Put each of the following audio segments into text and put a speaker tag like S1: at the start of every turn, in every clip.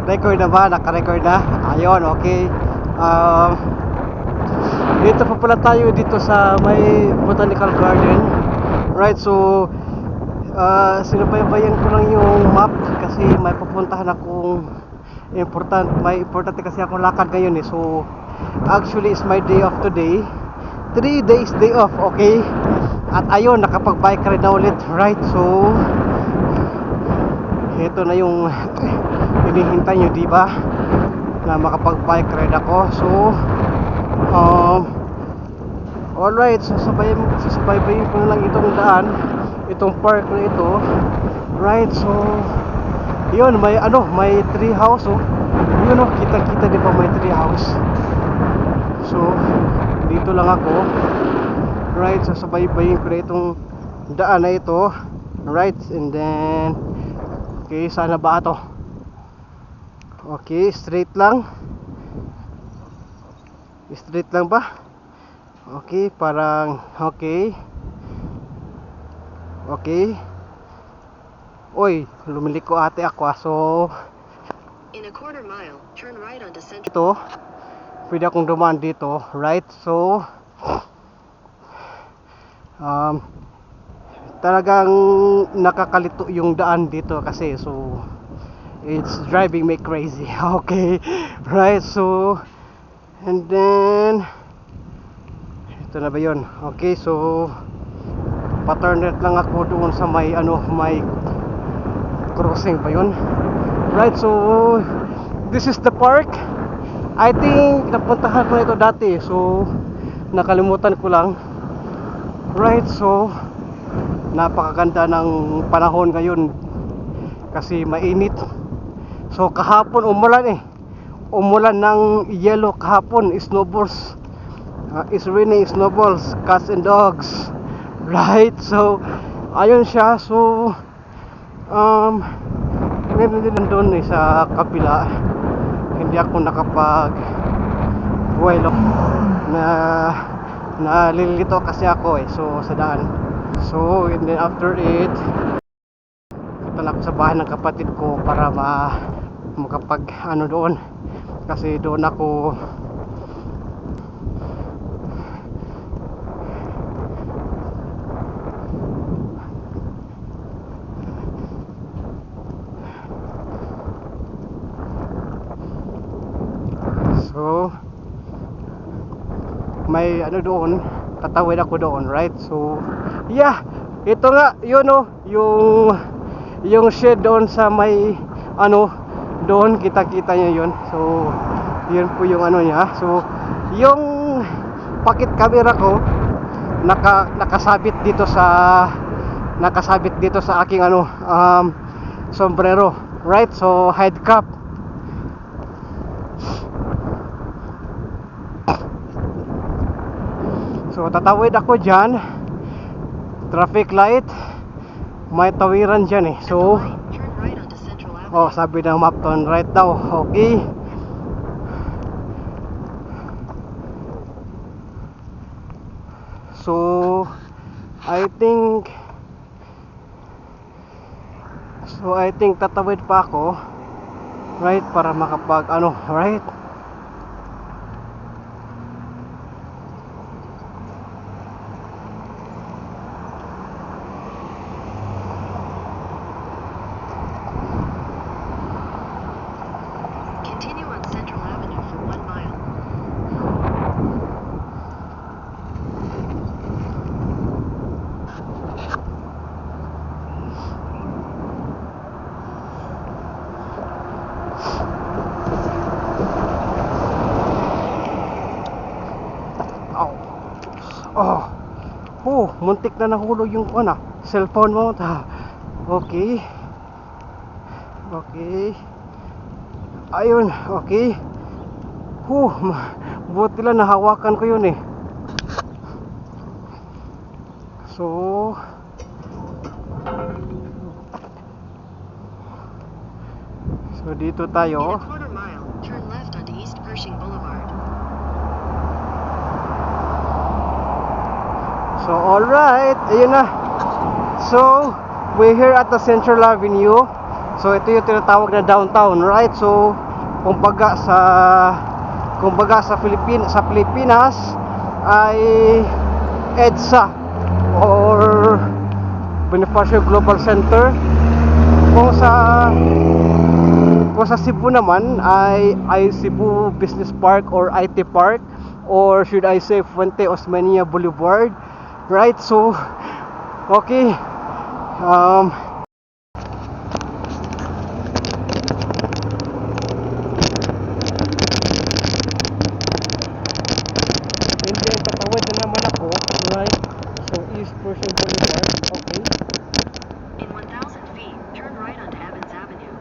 S1: Record na ba? Naka-record na? Ayun, okay. Dito pa pala tayo dito sa may botanical garden. Right, so sinubaybayan ko lang yung map kasi may pupuntahan akong importante kasi akong lakad ngayon eh. So actually it's my day off today. 3 days day off, okay? At ayun, nakapag-bike ride na ulit. Right, so ito na yung hinihintay nyo, diba? Na makapag-bike ride ako. So alright, sasabaybayin ko na lang itong daan, itong park na ito. Right, so yun, may tree house, oh. Yun, oh, kita-kita di ba may tree house. So dito lang ako. Right, sasabaybayin ko na itong daan na ito. Right, and then okay, sana ba ito? Okay, straight lang ba? Okay, parang okay. Oy, lumiliko ate ako. So
S2: in a quarter mile, turn right onto Central.
S1: ito, pwede akong dumaan dito, right? So talagang nakakalito yung daan dito kasi, so it's driving me crazy. Okay, right, so and then ito na ba yun? Okay, so pattern lang ako doon sa may may crossing ba yun? Right, so this is the park. I think napuntahan ko na ito dati, so nakalimutan ko lang. Right, so napakaganda ng panahon ngayon kasi mainit. So kahapon umulan ng yellow kahapon, snowballs. It's raining snowballs, cats and dogs. Right, so ayun siya. So meron din doon sa kabila. Hindi ako nakapag nalilito kasi ako eh, so sa daan. So and then after it, punta na ako sa bahay ng kapatid ko para makapag doon kasi doon ako may doon, tatawid ako doon, right? So yeah, ito nga yun, yung shed doon sa may doon, kita-kita nyo yun. So yun po yung niya. So yung pocket camera ko nakasabit dito sa aking sombrero, right? So head cap. So tatawid ako dyan, traffic light, may tawiran dyan eh. So sabi ng map, turn right daw. Okay, so I think tatawid pa ako, right, para makapag right. Muntik na nahulog yung cellphone mo. Okay, ayun, okay. Buti lang nahawakan ko yun eh. So dito tayo.
S2: In a quarter mile, turn left onto East Pershing Boulevard.
S1: So alright, ayun na. So we're here at the Central Avenue. So ito yung tinatawag na downtown, right? So kumbaga sa Pilipinas ay EDSA or Bonifacio Global Center. Kung sa Cebu naman ay Cebu Business Park or IT Park, or should I say Fuente Osmeña Boulevard, right? So okay, and then tatawid na naman ako, right? So East Persian Boulevard, okay.
S2: In 1,000 feet, turn right onto Evans Avenue.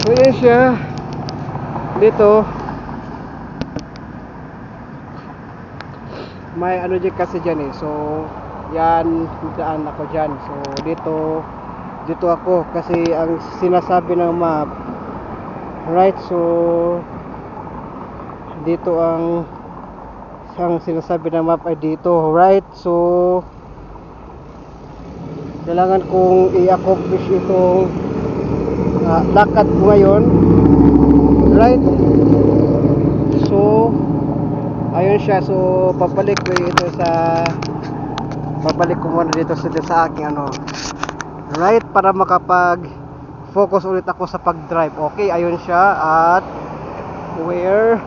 S1: So yun siya dito. May ano dyan kasi dyan eh. So yan, daan ako dyan. So dito ako kasi ang sinasabi ng map, right? So dito ang sinasabi ng map ay dito, right? So kailangan kong i-accomplish itong lakad ko ngayon, right? So ayun siya. So babalik ko muna dito sa aking ano, right, para makapag focus ulit ako sa pag-drive. Okay, ayun siya, at we're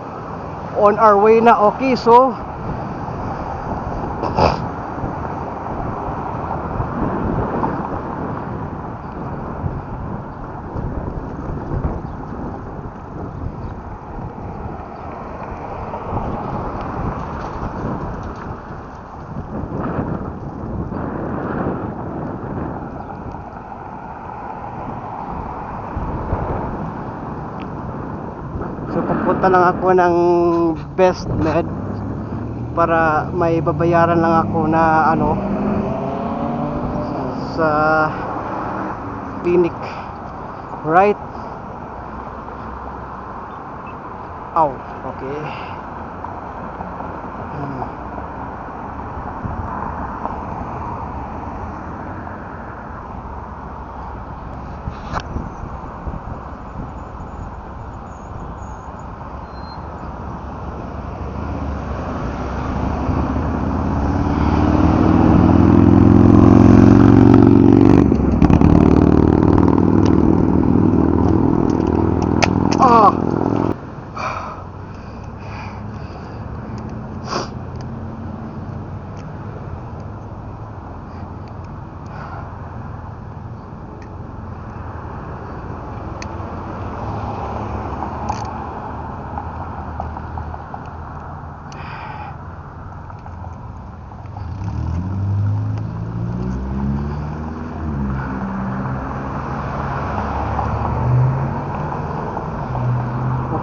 S1: on our way na. Okay, so papunta lang ako ng Best Med para may babayaran lang ako na ano sa clinic, right? Okay.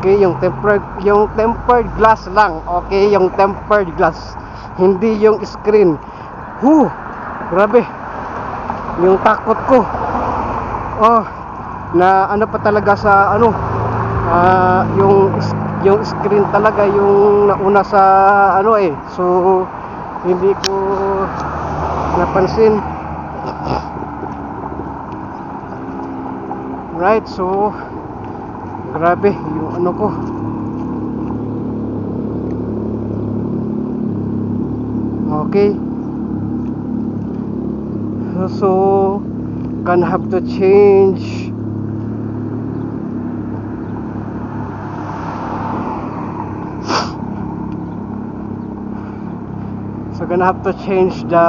S1: Okay, yung tempered glass lang. Okay, yung tempered glass, hindi yung screen. Grabe. Yung takot ko. Na ano pa talaga sa ano, yung screen talaga yung nauna sa ano eh. So hindi ko napansin. Right, so grabe yung ano ko. Okay, so gonna have to change the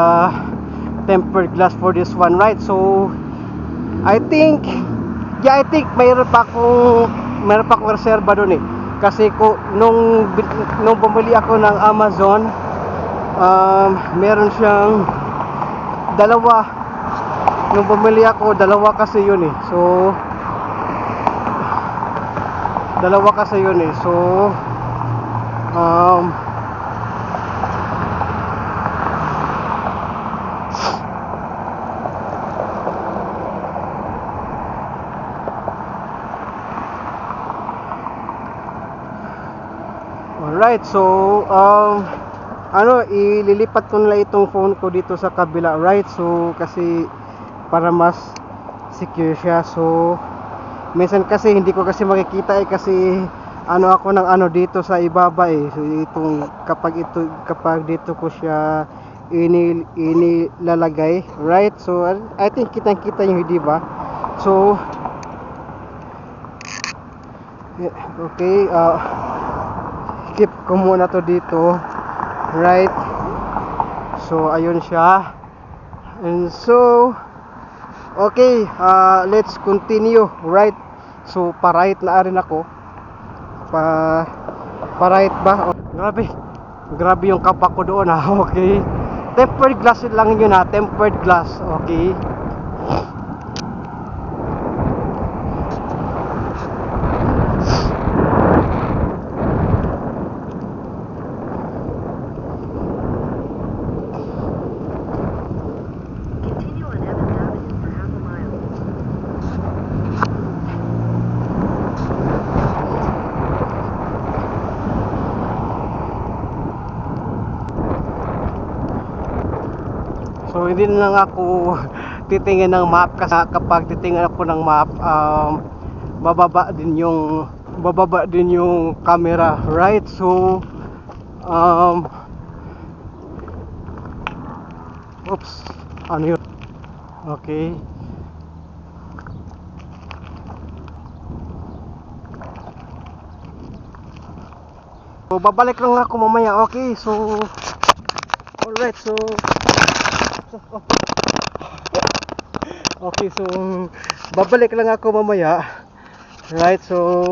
S1: tempered glass for this one, right? So I think mayroon pa akong reserba doon eh, kasi nung bumili ako ng Amazon, meron siyang dalawa. Nung bumili ako, dalawa kasi yun eh. So Right, so ililipat ko nila itong phone ko dito sa kabila, right? So kasi para mas secure siya. So minsan kasi hindi ko kasi makikita kasi ako ng dito sa ibaba eh. So itong kapag dito ko siya inilalagay, right? So I think kitang-kita niyo, di ba? So okay, keep ko muna to dito, right? So ayun siya. And so okay, let's continue, right? So pa-right na rin ako. Pa-right ba? Oh, grabe yung kapa ko doon okay. Tempered glass lang yun tempered glass, okay.
S2: Continue on Evans Avenue for half a mile.
S1: So hindi na lang ako titingin ng map kasi kapag titingin ako ng map bababa din yung camera, right? So oops, ano yun? Okay. So babalik lang ako mamaya, okay? So alright, so okay, so babalik lang ako mamaya, right? So